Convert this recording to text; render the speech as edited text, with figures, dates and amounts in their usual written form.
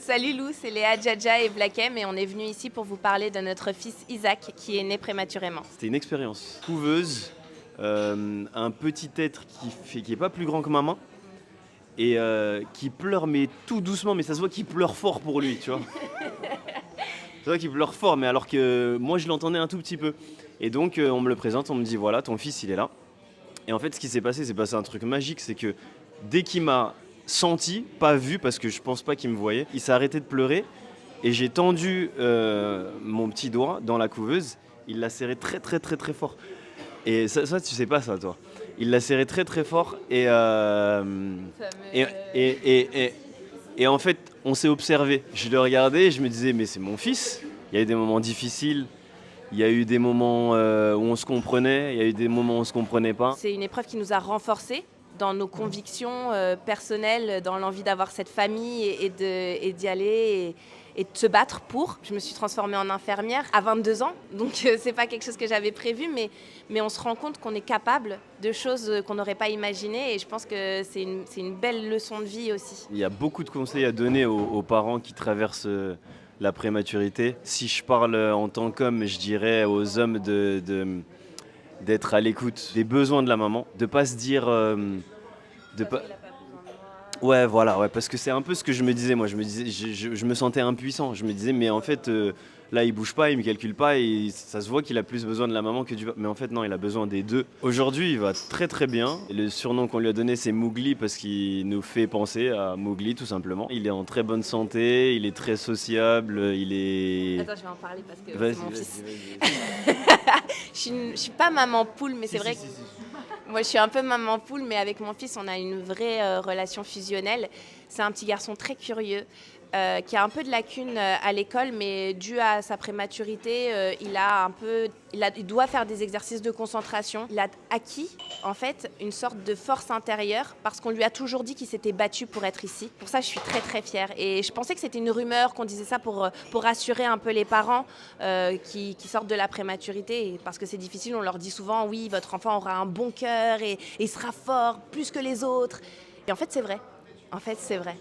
Salut Lou, c'est Léa Djadja et Black M et on est venu ici pour vous parler de notre fils Isaac qui est né prématurément. C'était une expérience. Couveuse, un petit être qui est pas plus grand que ma main et qui pleure mais tout doucement, mais ça se voit qu'il pleure fort pour lui, tu vois. Ça se voit qu'il pleure fort, mais alors que moi je l'entendais un tout petit peu. Et donc on me le présente, on me dit voilà, ton fils il est là. Et en fait ce qui s'est passé, c'est passé un truc magique, c'est que dès qu'il m'a senti, pas vu parce que je pense pas qu'il me voyait, il s'est arrêté de pleurer et j'ai tendu mon petit doigt dans la couveuse, il l'a serré très très très très fort. Et ça, tu sais pas ça, toi. Il l'a serré très très fort et, et, et, et, et en fait, on s'est observé. Je le regardais et je me disais, mais c'est mon fils. Il y a eu des moments difficiles, il y a eu des moments où on se comprenait, il y a eu des moments où on se comprenait pas. C'est une épreuve qui nous a renforcés dans nos convictions personnelles, dans l'envie d'avoir cette famille et d'y aller et de se battre pour. Je me suis transformée en infirmière à 22 ans, donc c'est pas quelque chose que j'avais prévu, mais on se rend compte qu'on est capable de choses qu'on n'aurait pas imaginées et je pense que c'est une belle leçon de vie aussi. Il y a beaucoup de conseils à donner aux parents qui traversent la prématurité. Si je parle en tant qu'homme, je dirais aux hommes d'être à l'écoute des besoins de la maman, de pas se dire de pas. Ouais, voilà, ouais, parce que c'est un peu ce que je me disais, moi. Je me disais, je me sentais impuissant. Je me disais, mais en fait, là, il bouge pas, il me calcule pas, et ça se voit qu'il a plus besoin de la maman que du. Mais en fait, non, il a besoin des deux. Aujourd'hui, il va très très bien. Et le surnom qu'on lui a donné, c'est Mowgli, parce qu'il nous fait penser à Mowgli, tout simplement. Il est en très bonne santé, il est très sociable, il est. Attends, je vais en parler parce que Vas-y, c'est mon vas-y, fils. vas-y. Je suis pas maman poule, mais c'est Si, vrai si, que si, si. moi je suis un peu maman poule, mais avec mon fils, on a une vraie relation fusionnelle. C'est un petit garçon très curieux. Qui a un peu de lacunes à l'école, mais dû à sa prématurité, il doit faire des exercices de concentration. Il a acquis en fait une sorte de force intérieure parce qu'on lui a toujours dit qu'il s'était battu pour être ici. Pour ça, je suis très très fière. Et je pensais que c'était une rumeur, qu'on disait ça pour rassurer un peu les parents qui sortent de la prématurité. Et parce que c'est difficile, on leur dit souvent oui, votre enfant aura un bon cœur et il sera fort plus que les autres. Et en fait, c'est vrai. En fait, c'est vrai.